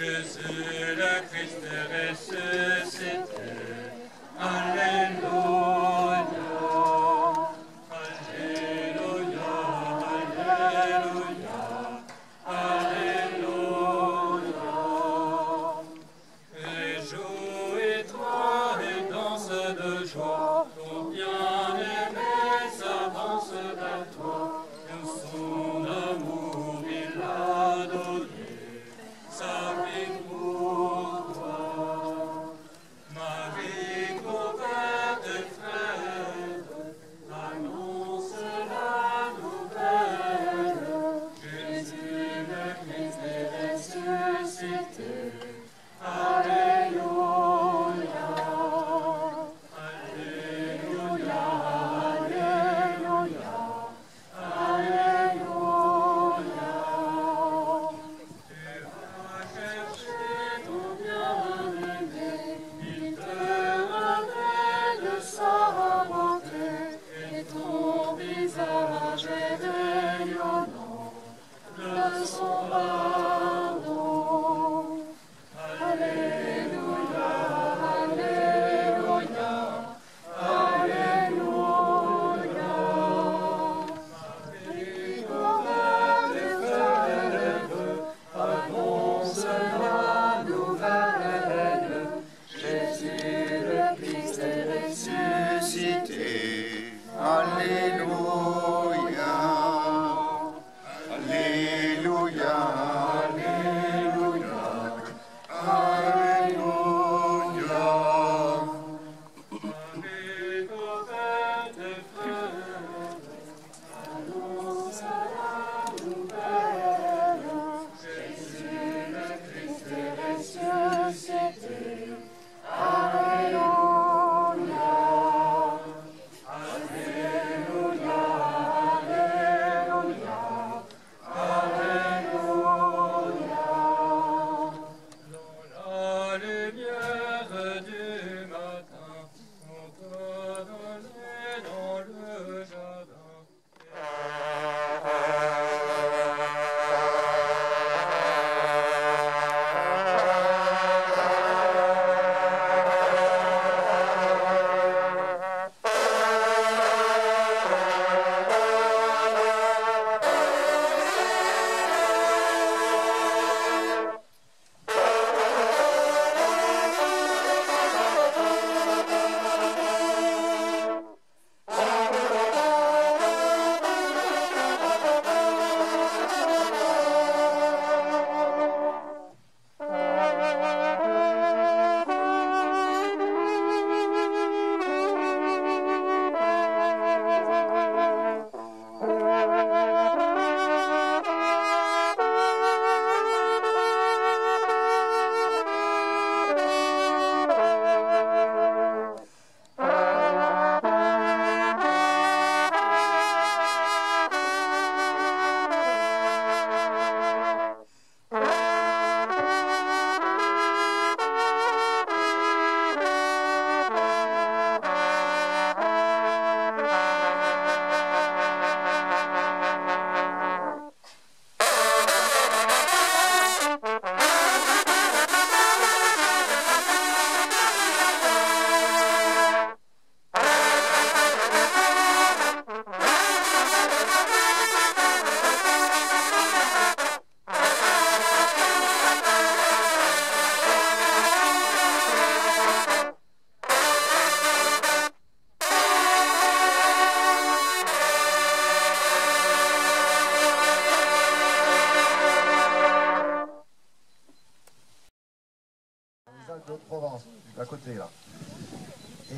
Jésus le Christ est ressuscité. Alléluia. Alléluia. Alléluia. Alléluia. Réjouis-toi et danse de joie. Ton bien-aimé s'avance vers toi. Son amour il a donné. Sa vie pour toi. Marie couverte et frêle annonce la nouvelle. Jésus le Christ est ressuscité. Alléluia. Alléluia. Alléluia. Alléluia. De son pardon. Alléluia, Alléluia, Alléluia. Marie couverte de fleurs annonce la nouvelle. Jésus le Christ est ressuscité. Alléluia. Alléluia, Alléluia, Alléluia. Marie couverte de fleurs annonce la nouvelle. Jésus le Christ est ressuscité. Alléluia. Alléluia, Alléluia. Alléluia. Dans la lumière du matin, on t'a donné dans le jardin. Provence, à côté là.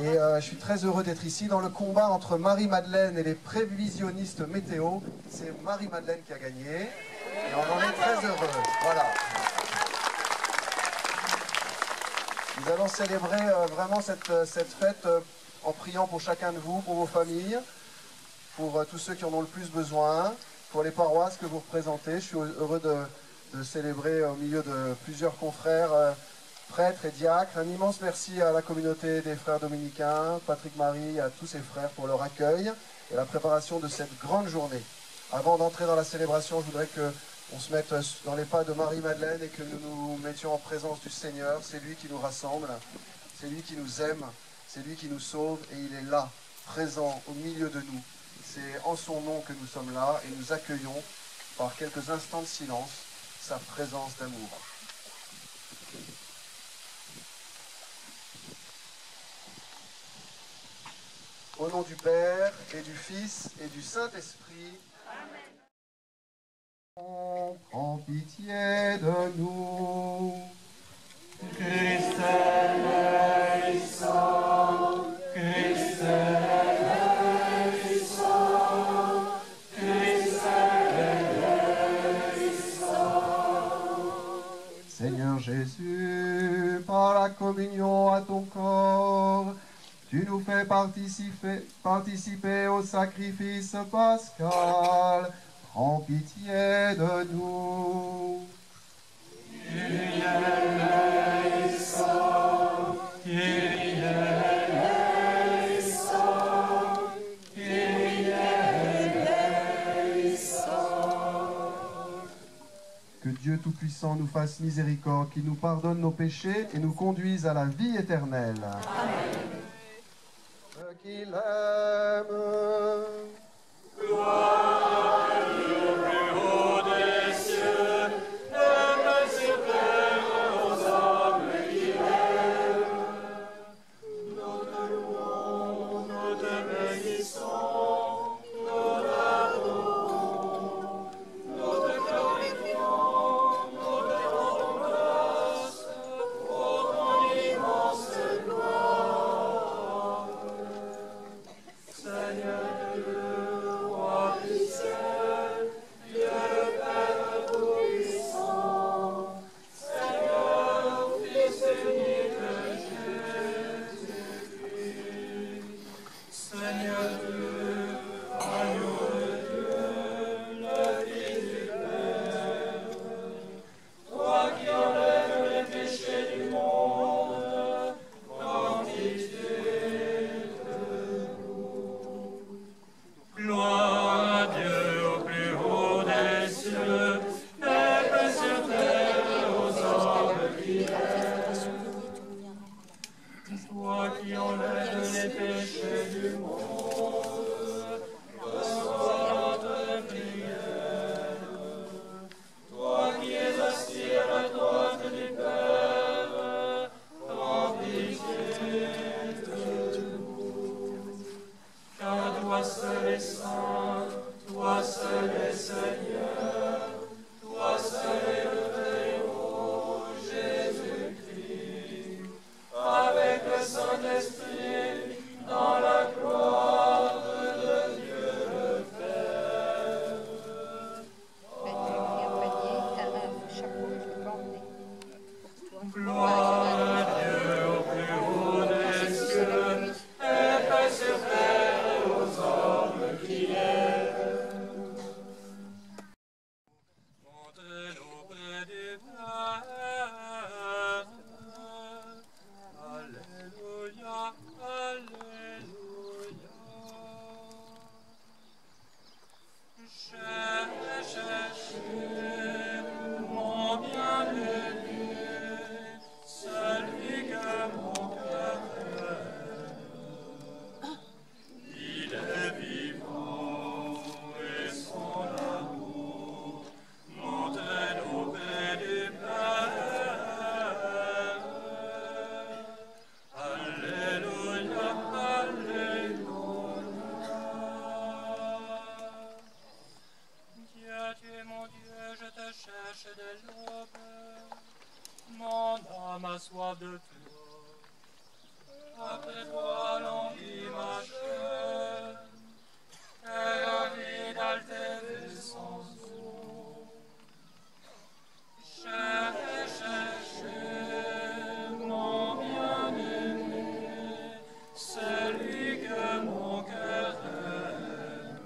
Et je suis très heureux d'être ici dans le combat entre Marie-Madeleine et les prévisionnistes météo. C'est Marie-Madeleine qui a gagné et on en est très heureux. Voilà. Nous allons célébrer vraiment cette fête en priant pour chacun de vous, pour vos familles, pour tous ceux qui en ont le plus besoin, pour les paroisses que vous représentez. Je suis heureux de célébrer au milieu de plusieurs confrères, prêtres et diacres. Un immense merci à la communauté des frères dominicains, Patrick Marie, à tous ses frères pour leur accueil et la préparation de cette grande journée. Avant d'entrer dans la célébration, je voudrais que on se mette dans les pas de Marie-Madeleine et que nous nous mettions en présence du Seigneur. C'est lui qui nous rassemble, c'est lui qui nous aime, c'est lui qui nous sauve et il est là, présent au milieu de nous. C'est en son nom que nous sommes là et nous accueillons par quelques instants de silence sa présence d'amour. Au nom du Père et du Fils et du Saint-Esprit. Amen. Prends pitié de nous. Christ est saint, Christ est saint, Christ est saint. Seigneur Jésus, par la communion à ton corps, tu nous fais participer au sacrifice pascal. Prends pitié de nous. Kyrie eleison, Kyrie eleison, Kyrie eleison. Que Dieu Tout-Puissant nous fasse miséricorde, qu'il nous pardonne nos péchés et nous conduise à la vie éternelle. Amen. Qu'il aime. Gloire à Dieu plus haut des cieux, et paix sur terre aux hommes qu'il aime. Nous te louons, nous te bénissons, nous t'adorons, nous te glorifions, nous te rendons grâce pour ton immense gloire. Seigneur Dieu, roi du ciel, Dieu le Père tout-puissant, Seigneur, Fils unique de Jésus-Christ, Seigneur Dieu, agneau de Dieu, le Fils du Père, toi qui enlèves les péchés du monde, prends pitié de nous. Gloire à Dieu au plus haut des cieux, et paix sur terre aux hommes qu'il aime. Toi qui enlèves les péchés du monde, reçois notre prière. Toi qui es assis à la droite du Père, prends pitié de nous. Car toi seul est saint, toi seul est Seigneur, toi seul est le Très-Haut, Jésus-Christ, avec le Saint-Esprit, dans la gloire de Dieu le Père. Gloire à Dieu au plus haut des cieux, et paix sur terre aux hommes qu'il aime. Montez-nous près du Père. Alléluia, alléluia. Cherchez mon bien-aimé, celui que mon cœur aime. Il est vivant et son amour monte-nous près du Père. Alléluia, alléluia. Dieu, tu es mon Dieu, je te cherche dès l'aube. Mon âme a soif de toi. Après toi, l'envie m'achève. Et envie d'altérer sans eau. Cherchez mon bien-aimé, celui que mon cœur aime.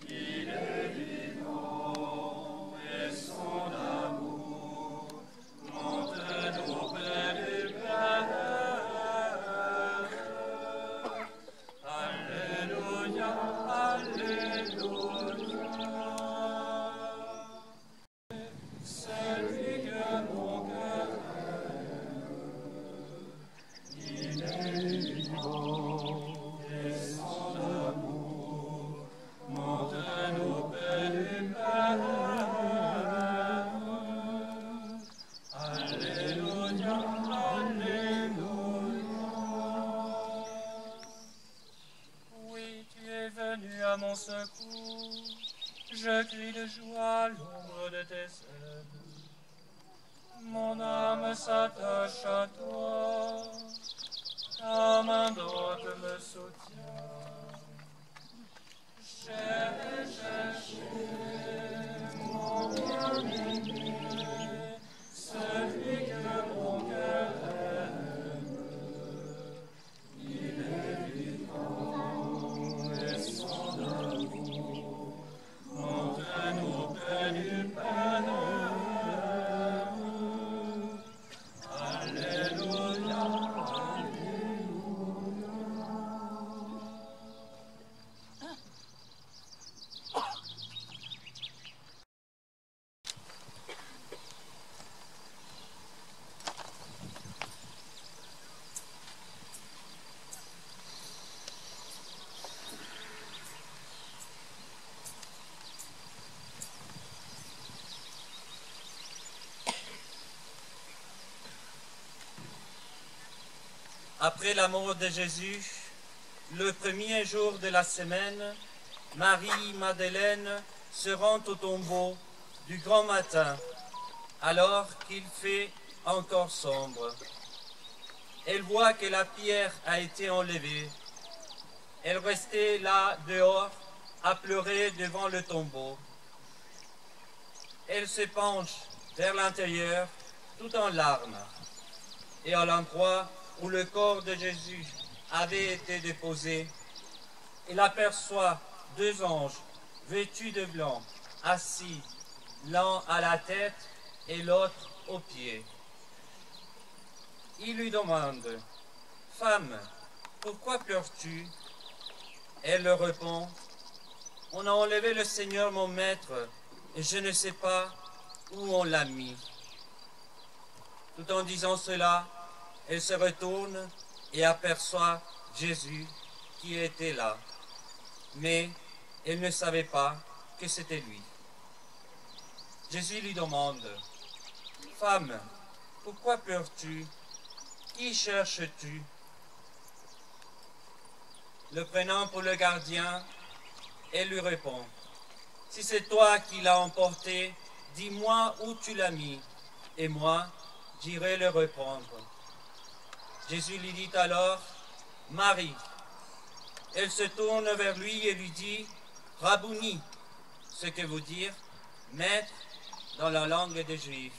Il est vivant et son amour monte-nous près du Père. secours. Je crie de joie à l'ombre de tes ailes. Mon âme s'attache à toi. Ta main droite me soutient. J'ai cherché mon bien-aimé, celui que mon cœur aime. Il est vivant et son amour m'entraîne auprès du Père. Alléluia. Après la mort de Jésus, le premier jour de la semaine, Marie-Madeleine se rend au tombeau du grand matin, alors qu'il fait encore sombre. Elle voit que la pierre a été enlevée. Elle restait là dehors à pleurer devant le tombeau. Elle se penche vers l'intérieur tout en larmes, et à l'endroit où le corps de Jésus avait été déposé, elle aperçoit deux anges vêtus de blanc, assis, l'un à la tête et l'autre aux pieds. Il lui demande, « Femme, pourquoi pleures-tu » Elle leur répond, « On a enlevé le Seigneur mon maître, et je ne sais pas où on l'a mis. » Tout en disant cela, elle se retourne et aperçoit Jésus qui était là. Mais elle ne savait pas que c'était lui. Jésus lui demande, « Femme, pourquoi pleures-tu? Qui cherches-tu » Le prenant pour le gardien, elle lui répond, « Si c'est toi qui l'as emporté, dis-moi où tu l'as mis, et moi, j'irai le reprendre. » Jésus lui dit alors, « Marie !» Elle se tourne vers lui et lui dit, « Rabouni !» ce que veut dire « maître » dans la langue des Juifs.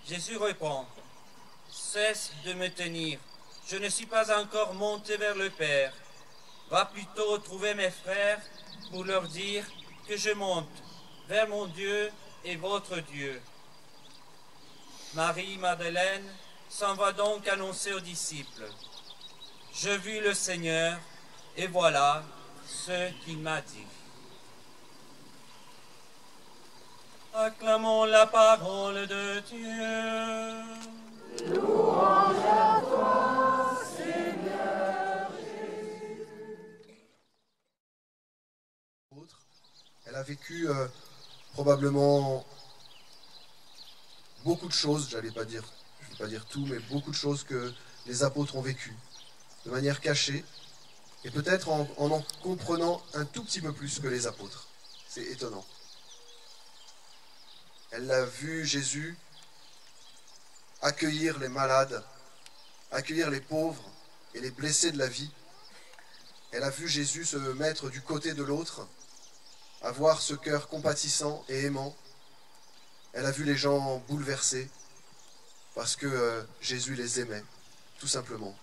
Jésus répond, « Cesse de me tenir, je ne suis pas encore monté vers le Père. Va plutôt trouver mes frères pour leur dire que je monte vers mon Dieu et votre Dieu. » Marie-Madeleine s'en va donc annoncer aux disciples. « Je vis le Seigneur, et voilà ce qu'il m'a dit. » Acclamons la parole de Dieu. Louange à toi, Seigneur Jésus. Elle a vécu probablement beaucoup de choses, je ne vais pas dire tout, mais beaucoup de choses que les apôtres ont vécues, de manière cachée, et peut-être en comprenant un tout petit peu plus que les apôtres. C'est étonnant. Elle a vu Jésus accueillir les malades, accueillir les pauvres et les blessés de la vie. Elle a vu Jésus se mettre du côté de l'autre, avoir ce cœur compatissant et aimant. Elle a vu les gens bouleversés parce que Jésus les aimait, tout simplement,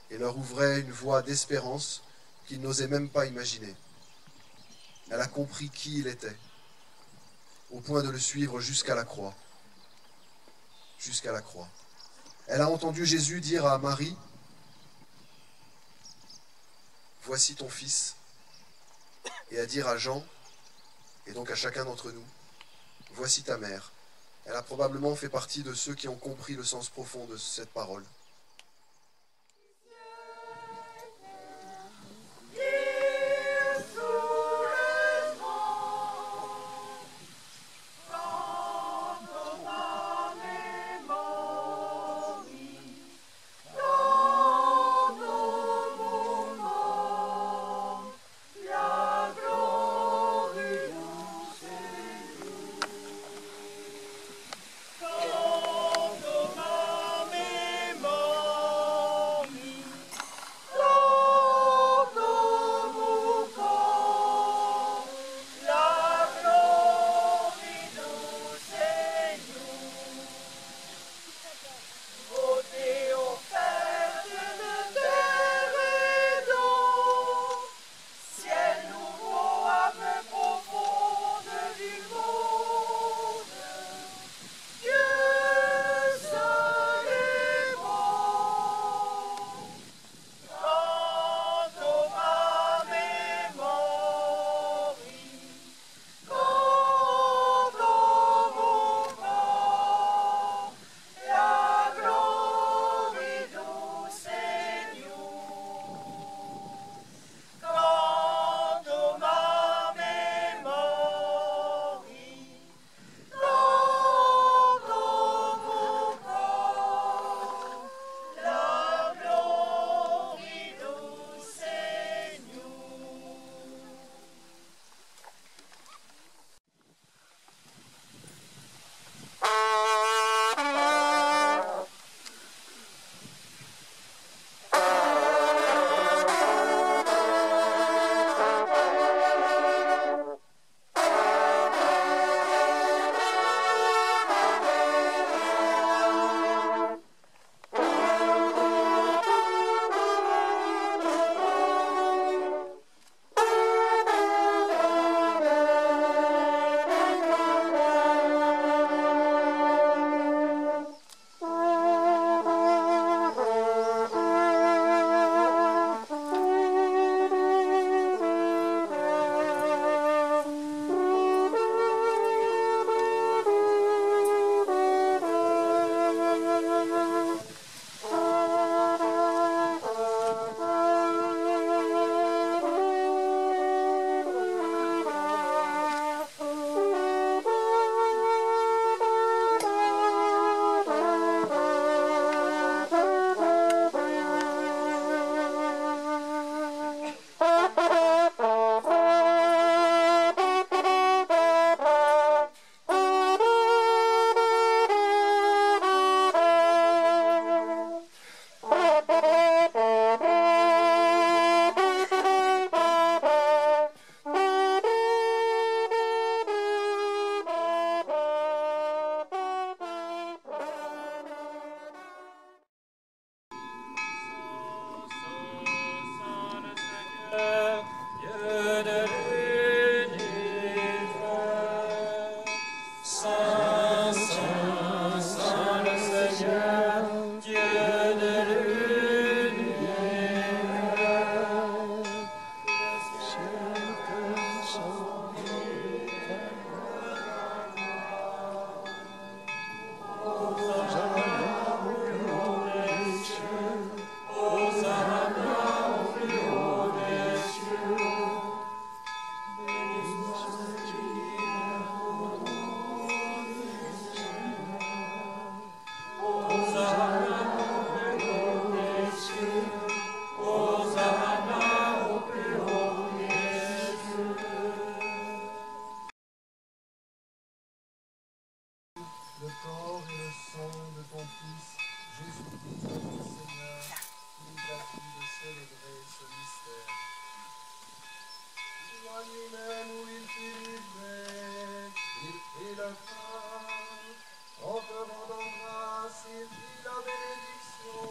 et leur ouvrait une voie d'espérance qu'ils n'osaient même pas imaginer. Elle a compris qui il était, au point de le suivre jusqu'à la croix. Jusqu'à la croix. Elle a entendu Jésus dire à Marie, « Voici ton fils », et à dire à Jean, et donc à chacun d'entre nous, « Voici ta mère ». Elle a probablement fait partie de ceux qui ont compris le sens profond de cette parole. le corps et le sang de ton Fils, Jésus-Christ, notre Seigneur, qui nous a plu de célébrer ce mystère. À lui-même où il fut livré, il prit le pain, en te rendant grâce, il fit la bénédiction,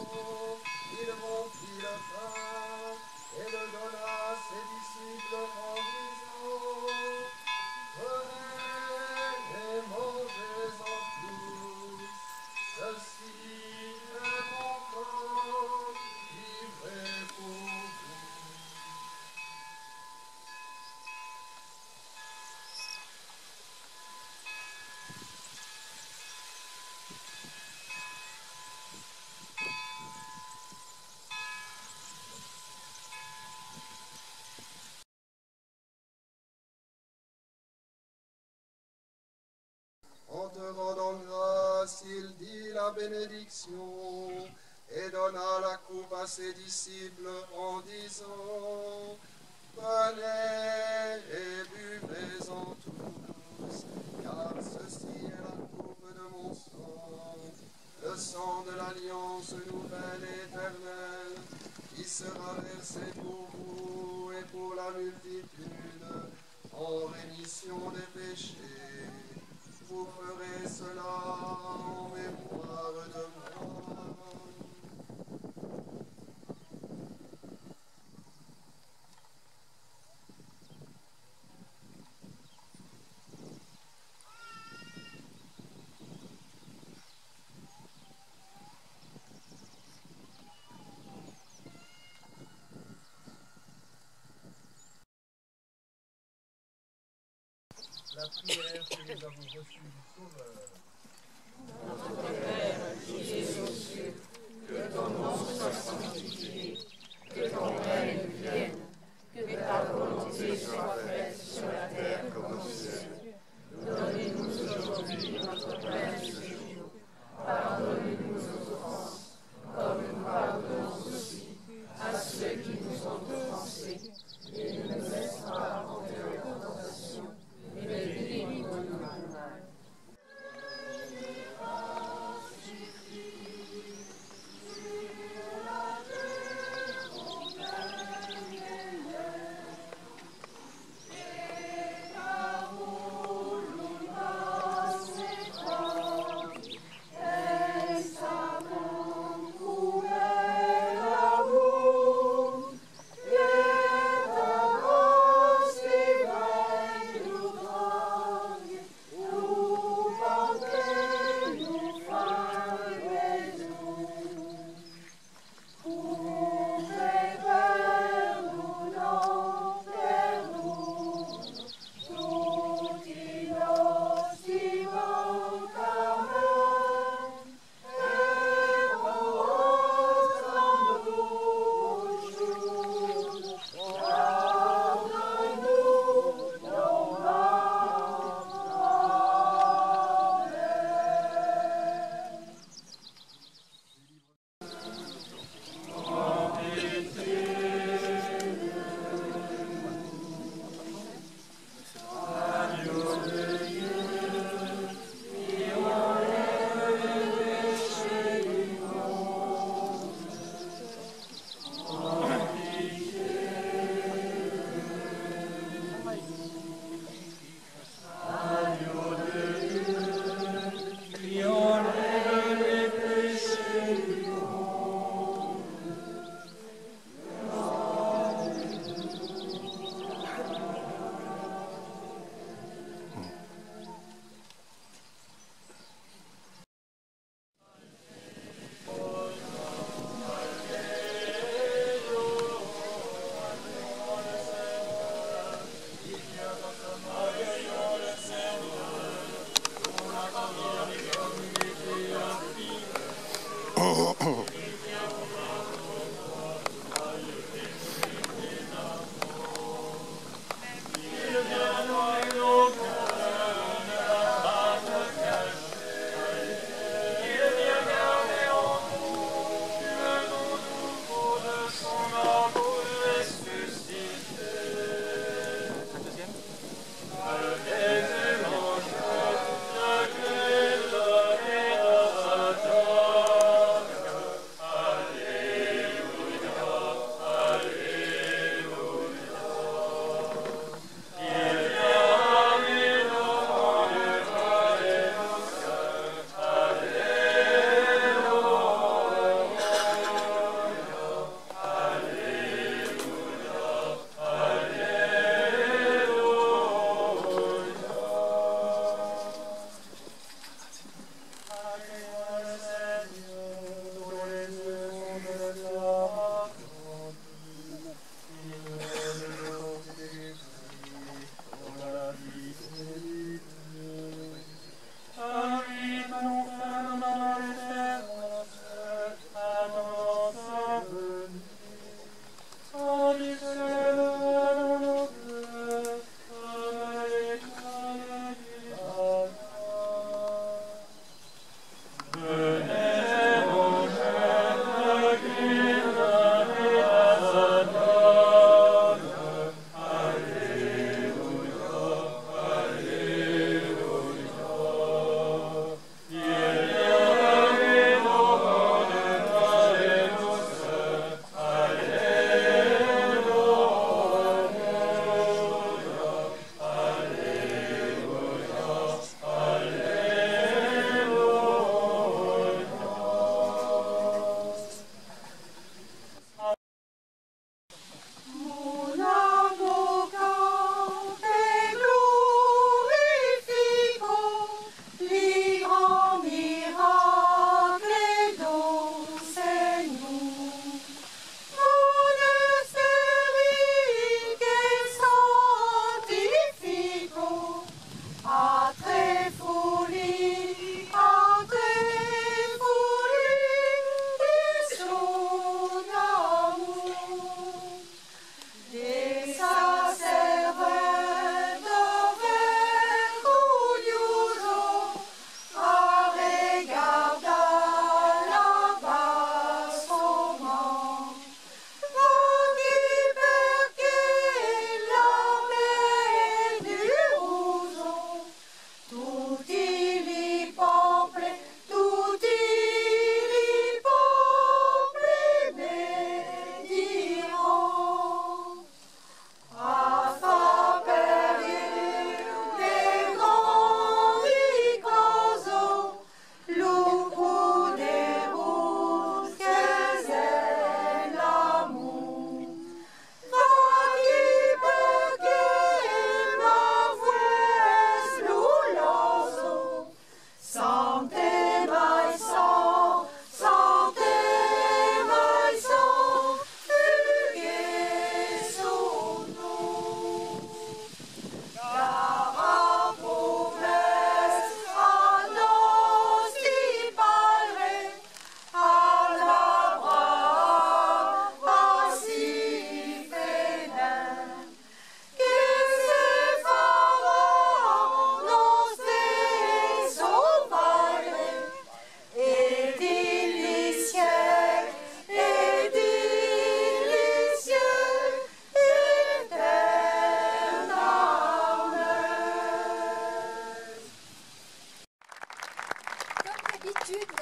il rompit le pain, et le donna à ses disciples en disant, venez et mangez-en tous, ceci est mon corps, livré pour vous. En te rendant grâce, il dit la bénédiction et donna la coupe à ses disciples en disant, venez et buvez-en tous, car ceci est la coupe de mon sang, le sang de l'alliance nouvelle et éternelle, qui sera versé pour vous et pour la multitude en rémission des péchés. Vous ferez cela en mémoire de moi. La prière que nous avons reçue du Sauveur. Notre Père qui es aux cieux, que ton nom soit sanctifié, que ton règne vienne, que ta volonté soit faite sur la terre comme au ciel. Donnez-nous aujourd'hui notre pain de ce jour. Pardonnez-nous nos offenses, comme nous pardonnons aussi à ceux qui nous ont offensés. Et ne nous laisse pas entrer en tentation, mais délivre-nous du mal.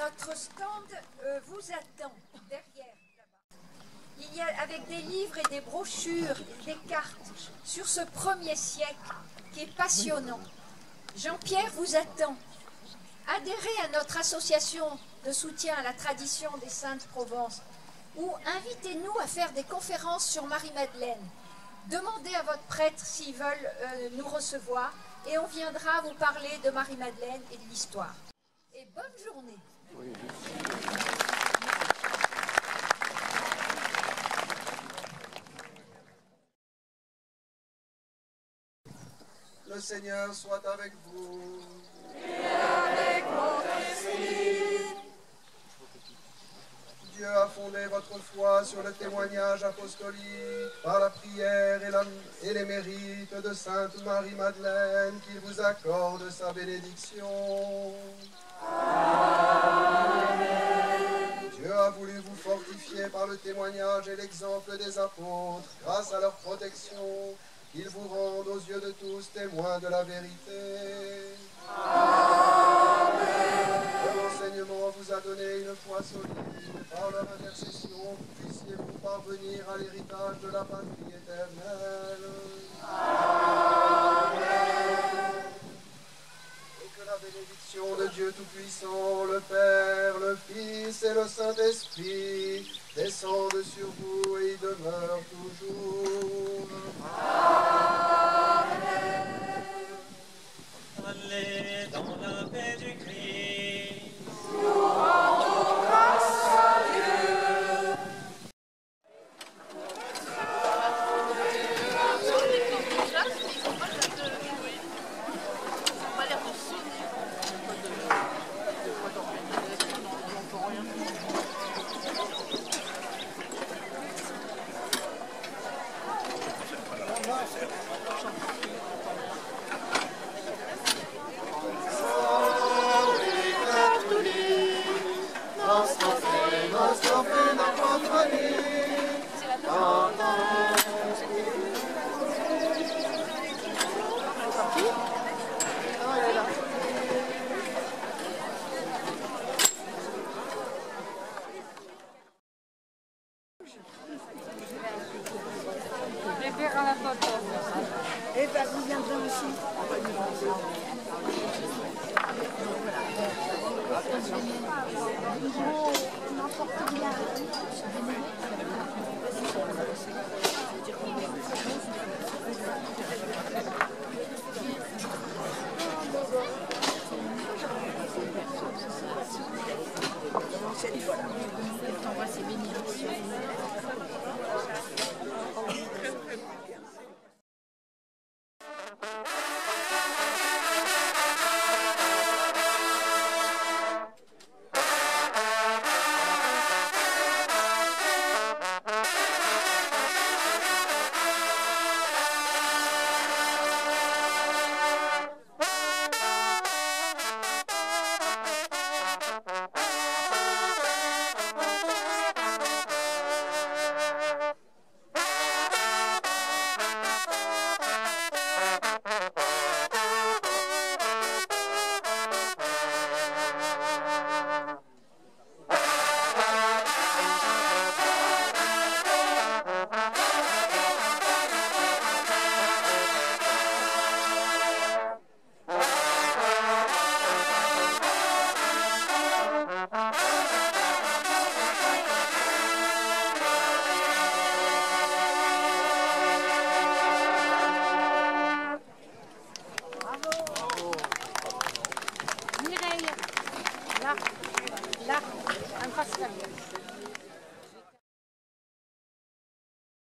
Notre stand vous attend derrière là-bas. Il y a avec des livres et des brochures, des cartes sur ce 1er siècle qui est passionnant. Jean-Pierre vous attend. Adhérez à notre association de soutien à la tradition des Saintes Provence ou invitez-nous à faire des conférences sur Marie-Madeleine. Demandez à votre prêtre s'ils veulent nous recevoir et on viendra vous parler de Marie-Madeleine et de l'histoire. Et bonne journée. Le Seigneur soit avec vous. Et avec votre esprit. Dieu a fondé votre foi sur le témoignage apostolique, par la prière et les mérites de Sainte Marie-Madeleine, qu'il vous accorde sa bénédiction. Amen. Dieu a voulu vous fortifier par le témoignage et l'exemple des apôtres, grâce à leur protection, qu'ils vous rendent aux yeux de tous témoins de la vérité. Amen. Leur enseignement vous a donné une foi solide. Par leur intercession, vous puissiez vous parvenir à l'héritage de la patrie éternelle. Amen. Et que la bénédiction de Dieu Tout-Puissant, le Père, le Fils et le Saint-Esprit descendent sur vous et y demeurent toujours. Amen. Allez dans la paix du Christ. Nous rendons grâce à Dieu. Et bien, vous viendrez aussi. N'importe rien.